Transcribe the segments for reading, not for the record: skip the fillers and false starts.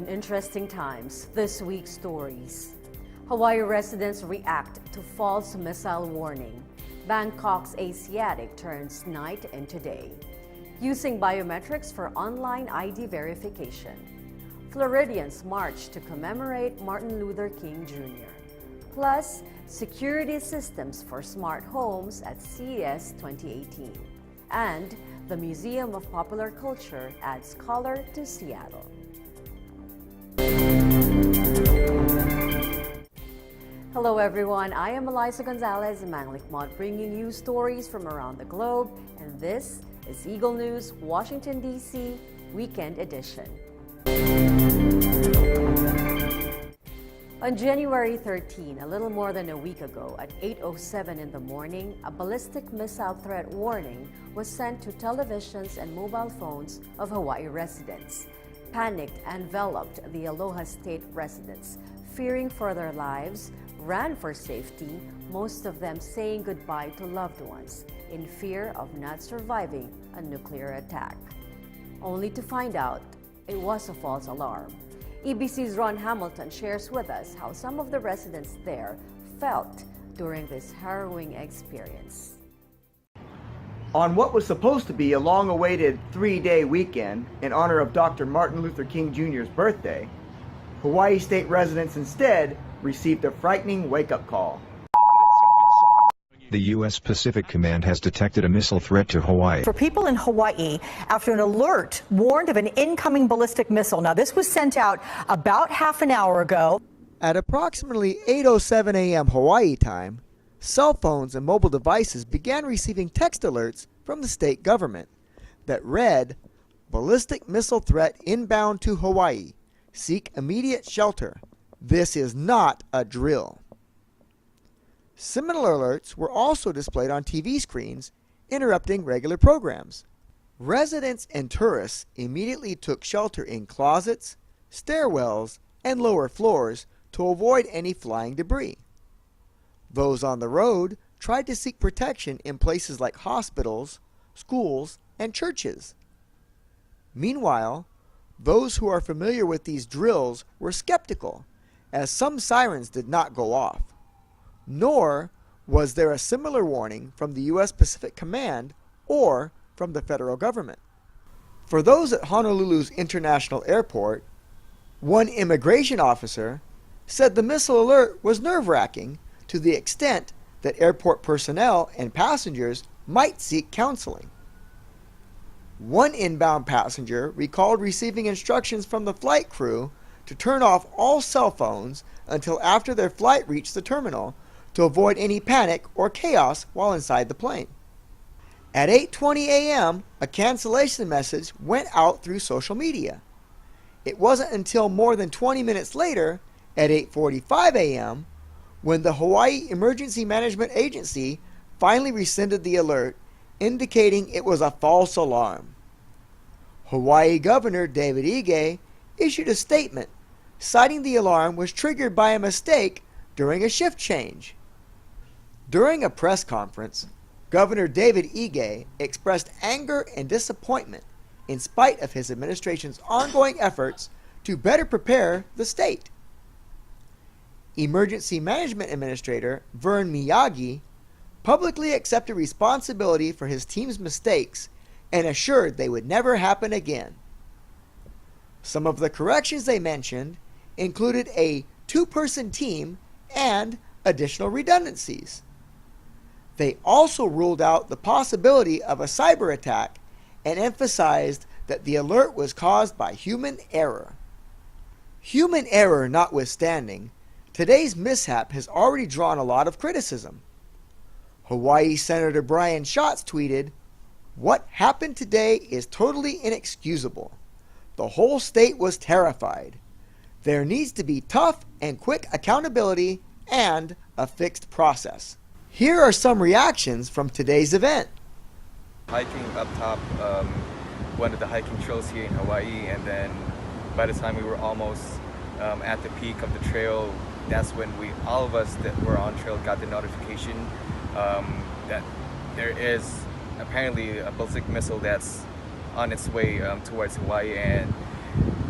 interesting times. This week's stories. Hawaii residents react to false missile warning. Bangkok's Asiatic turns night into day. Using biometrics for online ID verification. Floridians march to commemorate Martin Luther King Jr. Plus, security systems for smart homes at CES 2018. And the Museum of Popular Culture adds color to Seattle. Hello everyone, I am Eliza Gonzalez, Manglik Mod, bringing you stories from around the globe, and this is Eagle News, Washington, D.C. Weekend Edition. On January 13, a little more than a week ago, at 8:07 in the morning, a ballistic missile threat warning was sent to televisions and mobile phones of Hawaii residents. Panic enveloped the Aloha State residents, fearing for their lives, ran for safety, most of them saying goodbye to loved ones in fear of not surviving a nuclear attack. Only to find out it was a false alarm. EBC's Ron Hamilton shares with us how some of the residents there felt during this harrowing experience. On what was supposed to be a long-awaited 3-day weekend in honor of Dr. Martin Luther King Jr.'s birthday, Hawaii State residents instead received a frightening wake-up call. The U.S. Pacific Command has detected a missile threat to Hawaii. For people in Hawaii, after an alert warned of an incoming ballistic missile. Now, this was sent out about half an hour ago. At approximately 8:07 a.m. Hawaii time, cell phones and mobile devices began receiving text alerts from the state government that read, "Ballistic missile threat inbound to Hawaii. Seek immediate shelter. This is not a drill." Similar alerts were also displayed on TV screens, interrupting regular programs. Residents and tourists immediately took shelter in closets, stairwells, and lower floors to avoid any flying debris. Those on the road tried to seek protection in places like hospitals, schools, and churches. Meanwhile, those who are familiar with these drills were skeptical, as some sirens did not go off. Nor was there a similar warning from the U.S. Pacific Command or from the federal government. For those at Honolulu's International Airport, one immigration officer said the missile alert was nerve-wracking to the extent that airport personnel and passengers might seek counseling. One inbound passenger recalled receiving instructions from the flight crew to turn off all cell phones until after their flight reached the terminal to avoid any panic or chaos while inside the plane. At 8:20 a.m., a cancellation message went out through social media. It wasn't until more than 20 minutes later, at 8:45 a.m., when the Hawaii Emergency Management Agency finally rescinded the alert, indicating it was a false alarm. Hawaii Governor David Ige issued a statement citing the alarm was triggered by a mistake during a shift change. During a press conference, Governor David Ige expressed anger and disappointment in spite of his administration's ongoing efforts to better prepare the state. Emergency Management Administrator Vern Miyagi publicly accepted responsibility for his team's mistakes and assured they would never happen again. Some of the corrections they mentioned included a 2-person team and additional redundancies. They also ruled out the possibility of a cyber attack and emphasized that the alert was caused by human error. Human error notwithstanding, today's mishap has already drawn a lot of criticism. Hawaii Senator Brian Schatz tweeted, "What happened today is totally inexcusable. The whole state was terrified. There needs to be tough and quick accountability and a fixed process." Here are some reactions from today's event. Hiking up top, one of the hiking trails here in Hawaii, and then by the time we were almost at the peak of the trail, that's when all of us that were on trail got the notification that there is apparently a ballistic missile that's on its way towards Hawaii, and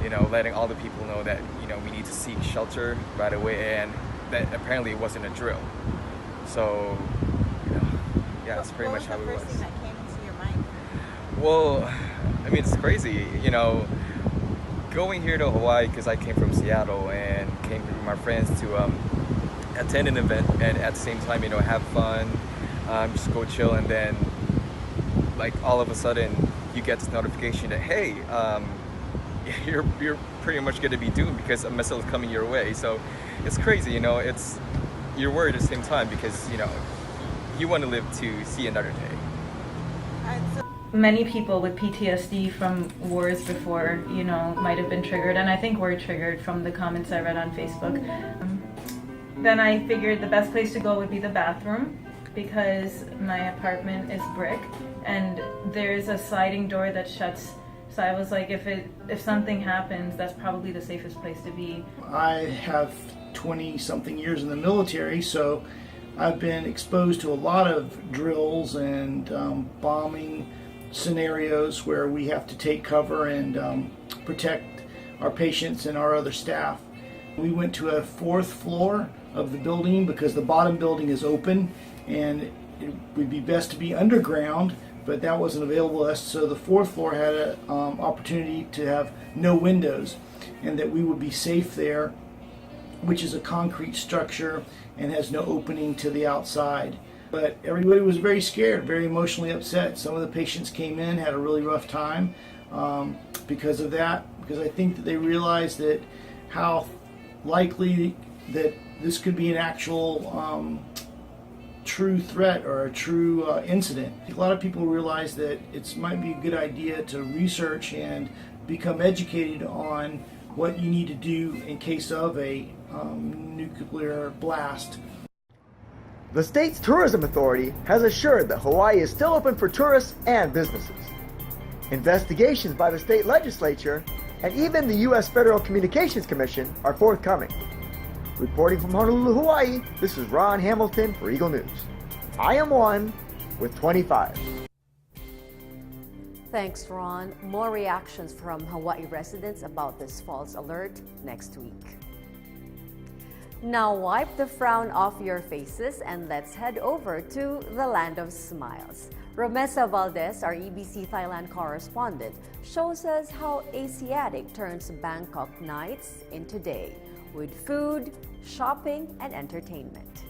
letting all the people know that, we need to seek shelter right away, and that apparently it wasn't a drill. So, yeah, that's pretty much how it was. What was the first thing that came into your mind? Well, I mean, it's crazy, going here to Hawaii, because I came from Seattle and came with my friends to attend an event and at the same time, have fun, just go chill, and then like all of a sudden you get this notification that, hey, you're pretty much going to be doomed because a missile is coming your way. So it's crazy, it's, you're worried at the same time because, you want to live to see another day. Many people with PTSD from wars before, might have been triggered, and I think were triggered from the comments I read on Facebook. Then I figured the best place to go would be the bathroom, because my apartment is brick and there's a sliding door that shuts. So I was like, if something happens, that's probably the safest place to be. I have 20-something years in the military, so I've been exposed to a lot of drills and bombing scenarios where we have to take cover and protect our patients and our other staff. We went to a 4th floor of the building because the bottom building is open and it would be best to be underground, but that wasn't available to us, so the 4th floor had an opportunity to have no windows and that we would be safe there, which is a concrete structure and has no opening to the outside. But everybody was very scared, very emotionally upset. Some of the patients came in, had a really rough time because of that, because I think that they realized that how likely that this could be an actual true threat or a true incident. A lot of people realize that it might be a good idea to research and become educated on what you need to do in case of a nuclear blast. The state's tourism authority has assured that Hawaii is still open for tourists and businesses. Investigations by the state legislature and even the U.S. Federal Communications Commission are forthcoming. Reporting from Honolulu, Hawaii, this is Ron Hamilton for Eagle News. I am one with 25. Thanks, Ron. More reactions from Hawaii residents about this false alert next week. Now wipe the frown off your faces and let's head over to the land of smiles. Romessa Valdez, our EBC Thailand correspondent, shows us how Asiatic turns Bangkok Nights into day with food, shopping, and entertainment.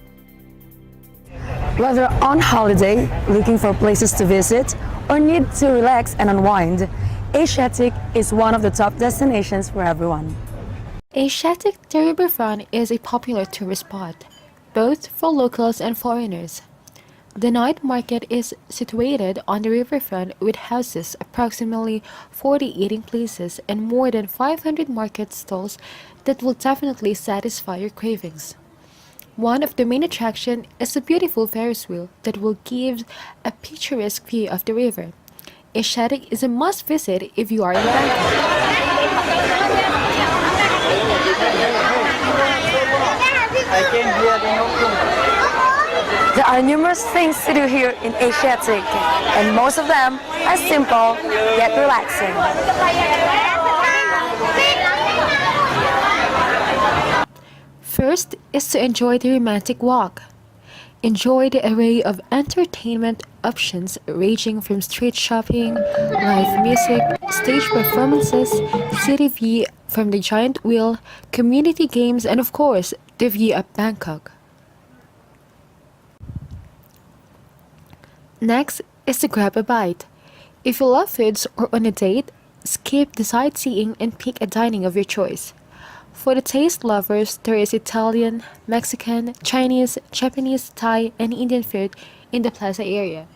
Whether on holiday, looking for places to visit, or need to relax and unwind, Asiatic is one of the top destinations for everyone. Asiatic, the riverfront, is a popular tourist spot, both for locals and foreigners. The night market is situated on the riverfront with houses, approximately 40 eating places, and more than 500 market stalls that will definitely satisfy your cravings. One of the main attractions is a beautiful Ferris wheel that will give a picturesque view of the river. Asiatic is a must visit if you are in Bangkok. There are numerous things to do here in Asiatic, and most of them are simple yet relaxing. First is to enjoy the romantic walk. Enjoy the array of entertainment options ranging from street shopping, live music, stage performances, city view from the giant wheel, community games, and of course, the view of Bangkok. Next is to grab a bite. If you love foods or on a date, skip the sightseeing and pick a dining of your choice. For the taste lovers, there is Italian, Mexican, Chinese, Japanese, Thai, and Indian food in the plaza area.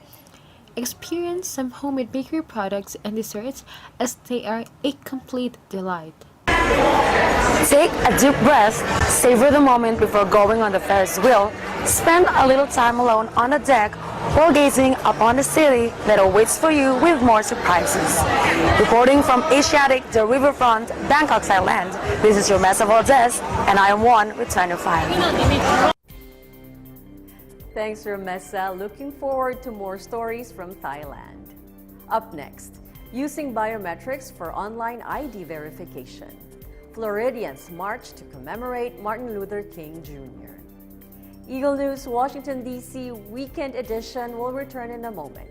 Experience some homemade bakery products and desserts as they are a complete delight. Take a deep breath, savor the moment before going on the Ferris wheel, spend a little time alone on the deck while gazing upon the city that awaits for you with more surprises. Reporting from Asiatic, the riverfront, Bangkok, Thailand, this is Romessa Valdez, and I am one with 25. Thanks, Romessa. Looking forward to more stories from Thailand. Up next, using biometrics for online ID verification. Floridians marched to commemorate Martin Luther King Jr. Eagle News, Washington, D.C. Weekend Edition will return in a moment.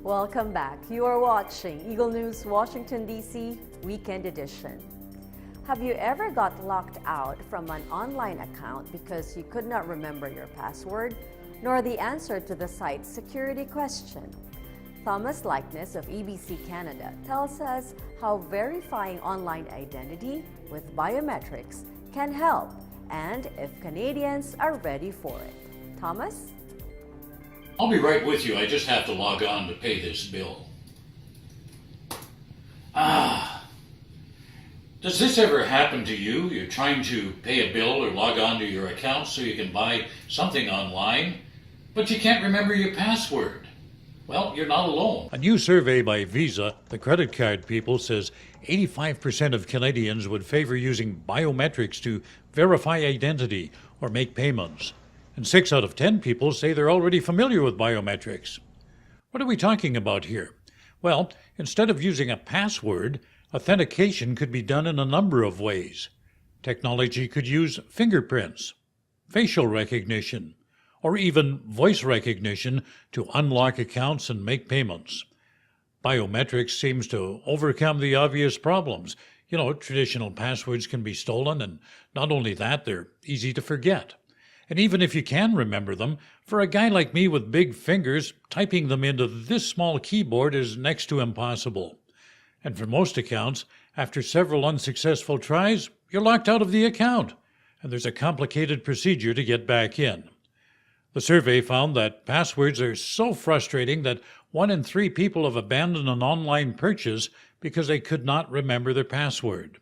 Welcome back. You are watching Eagle News, Washington, D.C. Weekend Edition. Have you ever got locked out from an online account because you could not remember your password, nor the answer to the site's security question? Thomas Likeness of EBC Canada tells us how verifying online identity with biometrics can help and if Canadians are ready for it. Thomas? I'll be right with you. I just have to log on to pay this bill. Does this ever happen to you? You're trying to pay a bill or log on to your account so you can buy something online, but you can't remember your password. Well, you're not alone. A new survey by Visa, the credit card people, says 85% of Canadians would favor using biometrics to verify identity or make payments. And 6 out of 10 people say they're already familiar with biometrics. What are we talking about here? Well, instead of using a password, authentication could be done in a number of ways. Technology could use fingerprints, facial recognition, or even voice recognition to unlock accounts and make payments. Biometrics seems to overcome the obvious problems. You know, traditional passwords can be stolen, and not only that, they're easy to forget. And even if you can remember them, for a guy like me with big fingers, typing them into this small keyboard is next to impossible. And for most accounts, after several unsuccessful tries, you're locked out of the account, and there's a complicated procedure to get back in. The survey found that passwords are so frustrating that 1 in 3 people have abandoned an online purchase because they could not remember their password.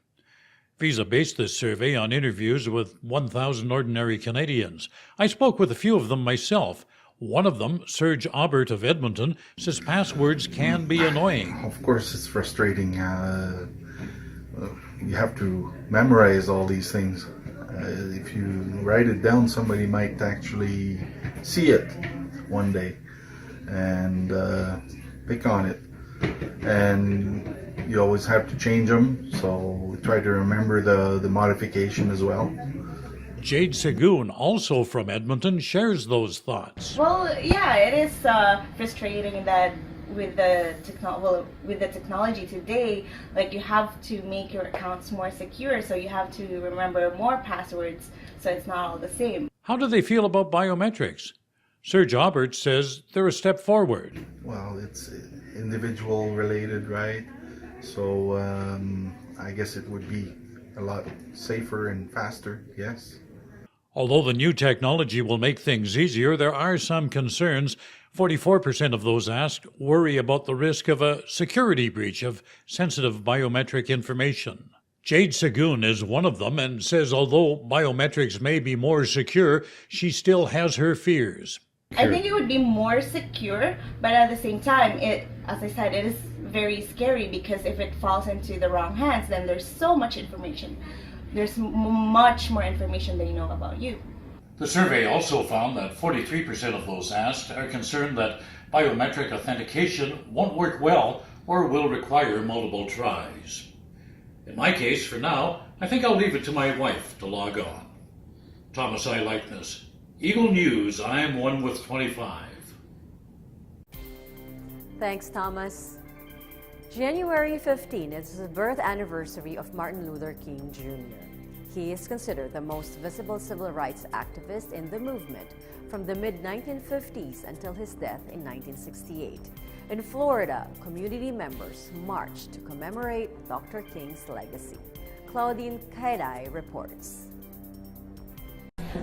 Visa based this survey on interviews with 1,000 ordinary Canadians. I spoke with a few of them myself. One of them, Serge Aubert of Edmonton, says passwords can be annoying. Of course, it's frustrating. You have to memorize all these things. If you write it down, somebody might actually see it one day and pick on it. And you always have to change them, so try to remember the modification as well. Jade Segoon, also from Edmonton, shares those thoughts. Well, yeah, it is frustrating that with the technology today, like you have to make your accounts more secure, so you have to remember more passwords, so it's not all the same. How do they feel about biometrics? Serge Aubert says they're a step forward. Well, it's individual related, right? So I guess it would be a lot safer and faster, yes. Although the new technology will make things easier, there are some concerns. 44% of those asked worry about the risk of a security breach of sensitive biometric information. Jade Segoon is one of them and says although biometrics may be more secure, she still has her fears. I think it would be more secure, but at the same time, as I said, it is very scary because if it falls into the wrong hands, then there's so much information. There's much more information they know about you. The survey also found that 43% of those asked are concerned that biometric authentication won't work well or will require multiple tries. In my case, for now, I think I'll leave it to my wife to log on. Thomas I. Likeness, Eagle News, I'm 1 with 25. Thanks, Thomas. January 15 is the birth anniversary of Martin Luther King Jr. He is considered the most visible civil rights activist in the movement from the mid-1950s until his death in 1968. In Florida, community members marched to commemorate Dr. King's legacy. Claudine Kaiday reports.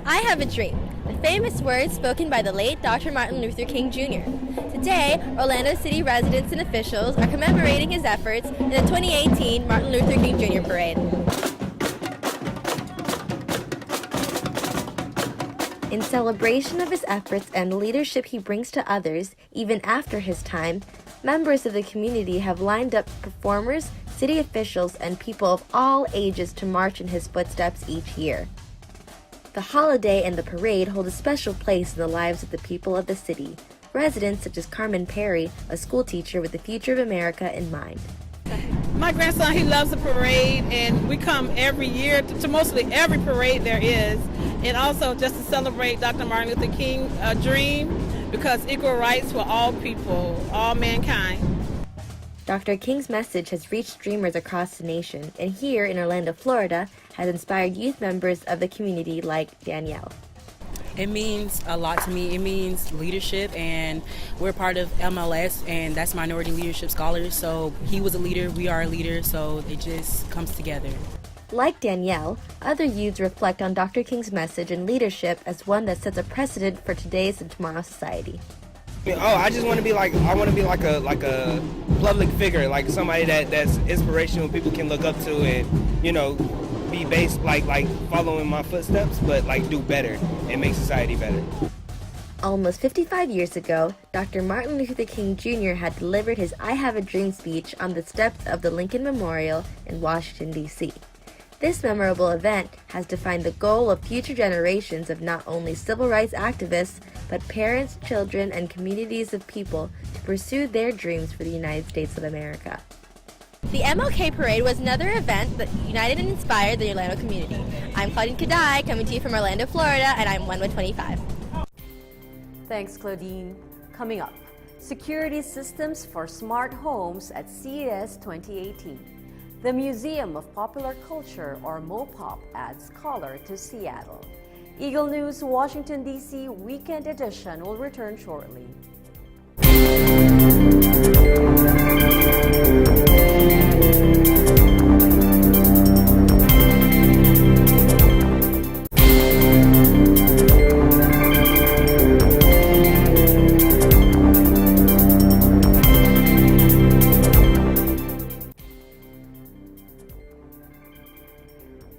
I have a dream, the famous words spoken by the late Dr. Martin Luther King Jr. Today, Orlando City residents and officials are commemorating his efforts in the 2018 Martin Luther King Jr. Parade. In celebration of his efforts and the leadership he brings to others, even after his time, members of the community have lined up performers, city officials, and people of all ages to march in his footsteps each year. The holiday and the parade hold a special place in the lives of the people of the city, residents such as Carmen Perry, a school teacher with the future of America in mind. My grandson, he loves the parade, and we come every year to mostly every parade there is, and also just to celebrate Dr. Martin Luther King's dream, because equal rights for all people, all mankind. Dr. King's message has reached dreamers across the nation, and here in Orlando, Florida, has inspired youth members of the community like Danielle. It means a lot to me. It means leadership, and we're part of MLS, and that's Minority Leadership Scholars. So he was a leader, we are a leader, so it just comes together. Like Danielle, other youths reflect on Dr. King's message and leadership as one that sets a precedent for today's and tomorrow's society. I just want to be like a public figure, like somebody that's inspirational, people can look up to, and be based like following my footsteps, but do better and make society better. Almost 55 years ago, Dr. Martin Luther King Jr. had delivered his I Have a Dream speech on the steps of the Lincoln Memorial in Washington, D.C. This memorable event has defined the goal of future generations of not only civil rights activists, but parents, children, and communities of people to pursue their dreams for the United States of America. The MLK Parade was another event that united and inspired the Orlando community. I'm Claudine Kadai, coming to you from Orlando, Florida, and I'm 1 with 25. Thanks, Claudine. Coming up, security systems for smart homes at CES 2018. The Museum of Popular Culture, or MOPOP, adds color to Seattle. Eagle News Washington, D.C. Weekend Edition will return shortly.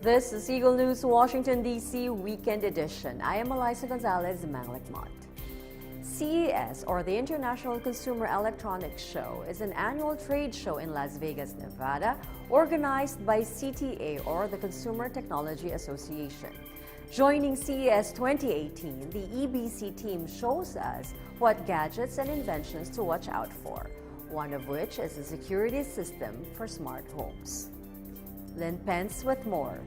This is Eagle News Washington, D.C. Weekend Edition. I am Eliza Gonzalez, Manglik Mott. CES, or the International Consumer Electronics Show, is an annual trade show in Las Vegas, Nevada, organized by CTA, or the Consumer Technology Association. Joining CES 2018, the EBC team shows us what gadgets and inventions to watch out for, one of which is a security system for smart homes. Lynn Pence with more.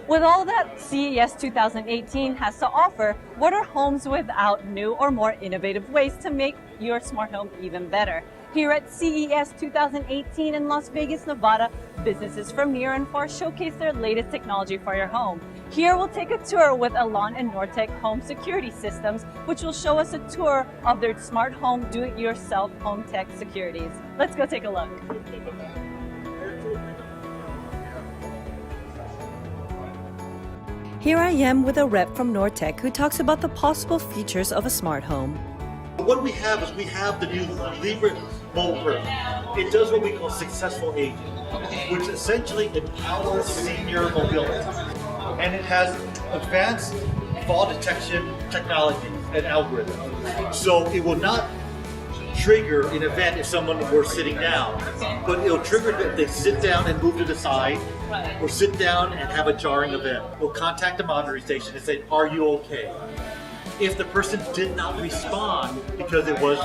With all that CES 2018 has to offer, what are homes without new or more innovative ways to make your smart home even better? Here at CES 2018 in Las Vegas, Nevada, businesses from near and far showcase their latest technology for your home. Here we'll take a tour with Elan and Nortec Home Security Systems, which will show us a tour of their smart home do-it-yourself home tech securities. Let's go take a look. Here I am with a rep from Nortec who talks about the possible features of a smart home. What we have is we have the new Libre Mobile. It does what we call successful aging, which essentially empowers senior mobility. And it has advanced fall detection technology and algorithms. So it will not trigger an event if someone were sitting down, but it'll trigger it if they sit down and move to the side, or sit down and have a jarring event. It'll contact the monitoring station and say, "Are you okay?" If the person did not respond because it was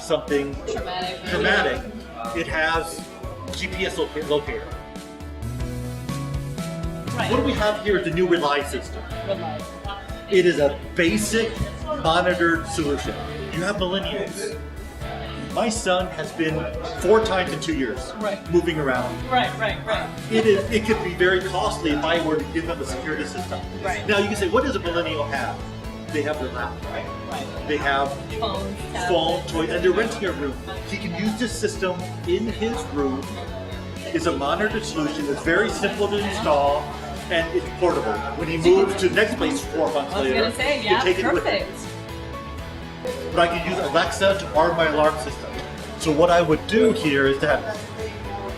something traumatic, it has GPS locator. What we have here is the new Rely system. It is a basic monitored solution. You have millennials. My son has been 4 times in 2 years moving around. Right. It could be very costly if I were to give them a security system. Now you can say, what does a millennial have? They have their laptop. They have phone, toys, and they're renting a room. He can use this system in his room. It's a monitored solution that's very simple to install, and it's portable. When he moves to the next place 4 months later, he can take it with him. But I can use Alexa to arm my alarm system. So what I would do here is that,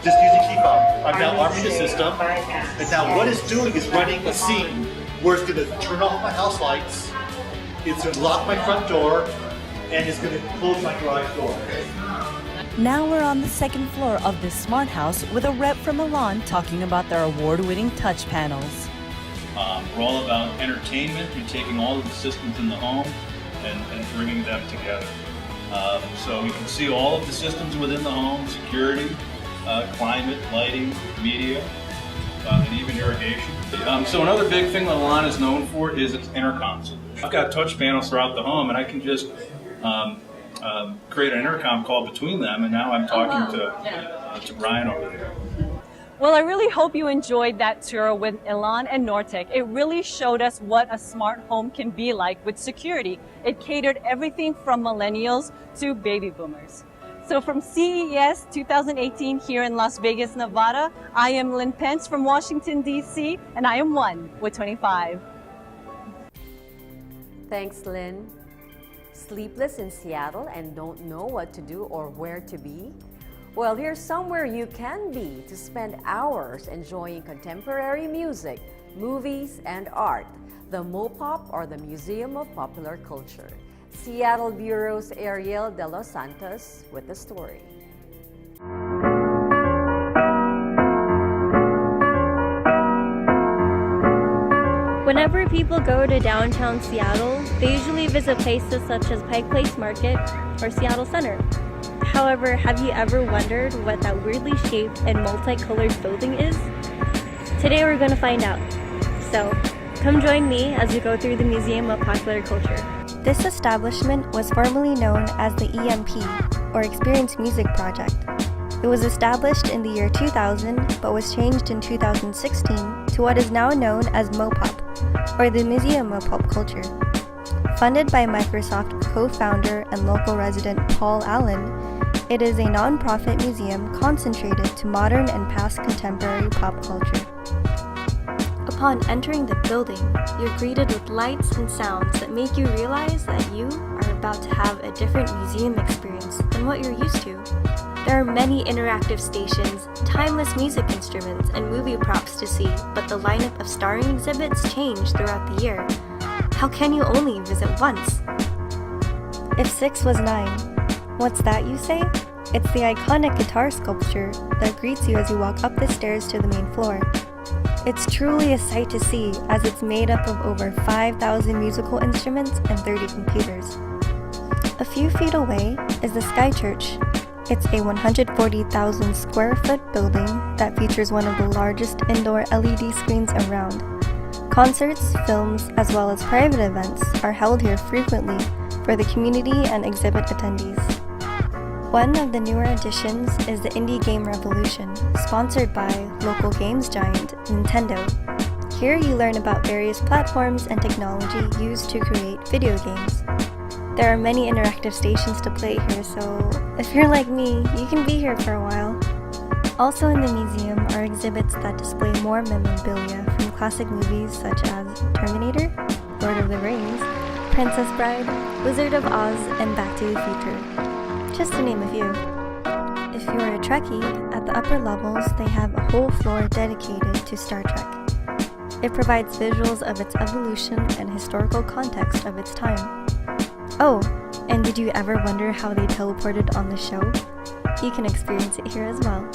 just using key fob, I'm now arming the system, and now what it's doing is running a scene where it's going to turn off my house lights, it's going to lock my front door, and it's going to close my garage door. Now we're on the second floor of this smart house with a rep from Milan talking about their award-winning touch panels. We're all about entertainment and taking all of the systems in the home and bringing them together. So you can see all of the systems within the home: security, climate, lighting, media, and even irrigation. So another big thing that Milan is known for is its intercom solution. I've got touch panels throughout the home, and I can just create an intercom call between them, and now I'm talking to Brian over there. Well, I really hope you enjoyed that tour with Elan and Nortec. It really showed us what a smart home can be like with security. It catered everything from millennials to baby boomers. So from CES 2018 here in Las Vegas, Nevada, I am Lynn Pence from Washington, D.C., and I am one with 25. Thanks, Lynn. Sleepless in Seattle and don't know what to do or where to be? Well, here's somewhere you can be to spend hours enjoying contemporary music, movies, and art. The MOPOP, or the Museum of Popular Culture. Seattle Bureau's Ariel De Los Santos with the story. Whenever people go to downtown Seattle, they usually visit places such as Pike Place Market or Seattle Center. However, have you ever wondered what that weirdly shaped and multicolored building is? Today we're going to find out. So, come join me as we go through the Museum of Popular Culture. This establishment was formerly known as the EMP, or Experience Music Project. It was established in the year 2000, but was changed in 2016 to what is now known as MOPOP, or the Museum of Pop Culture. Funded by Microsoft co-founder and local resident Paul Allen, it is a non-profit museum concentrated to modern and past contemporary pop culture. Upon entering the building, you're greeted with lights and sounds that make you realize that you are about to have a different museum experience than what you're used to. There are many interactive stations, timeless music instruments, and movie props to see, but the lineup of starring exhibits change throughout the year. How can you only visit once? If 6 was 9, what's that, you say? It's the iconic guitar sculpture that greets you as you walk up the stairs to the main floor. It's truly a sight to see, as it's made up of over 5,000 musical instruments and 30 computers. A few feet away is the Sky Church. It's a 140,000 square foot building that features one of the largest indoor LED screens around. Concerts, films, as well as private events are held here frequently for the community and exhibit attendees. One of the newer additions is the Indie Game Revolution, sponsored by local games giant Nintendo. Here you learn about various platforms and technology used to create video games. There are many interactive stations to play here, so if you're like me, you can be here for a while. Also in the museum are exhibits that display more memorabilia from classic movies such as Terminator, Lord of the Rings, Princess Bride, Wizard of Oz, and Back to the Future, just to name a few. If you're a Trekkie, at the upper levels they have a whole floor dedicated to Star Trek. It provides visuals of its evolution and historical context of its time. Oh, and did you ever wonder how they teleported on the show? You can experience it here as well.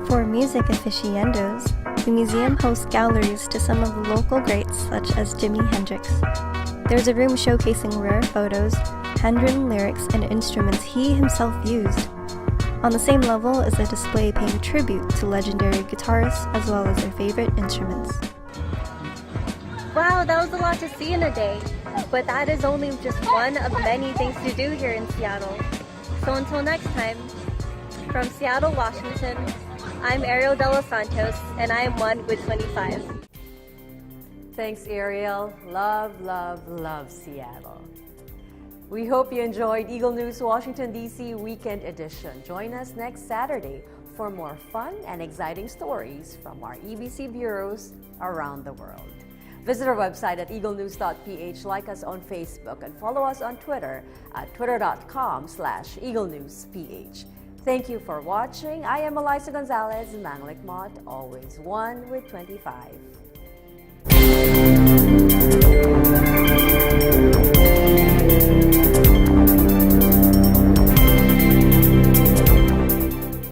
For music aficionados, the museum hosts galleries to some of the local greats such as Jimi Hendrix. There's a room showcasing rare photos, handwritten lyrics, and instruments he himself used. On the same level is a display paying tribute to legendary guitarists as well as their favorite instruments. Wow, that was a lot to see in a day. But that is only just one of many things to do here in Seattle. So until next time, from Seattle, Washington, I'm Ariel De Los Santos, and I am one with 25. Thanks, Ariel. Love, love, love Seattle. We hope you enjoyed Eagle News Washington, D.C. Weekend Edition. Join us next Saturday for more fun and exciting stories from our EBC bureaus around the world. Visit our website at Eaglenews.PH, like us on Facebook, and follow us on Twitter at twitter.com/EagleNewsPH. Thank you for watching. I am Eliza Gonzalez, Manglik Mott, always 1 with 25.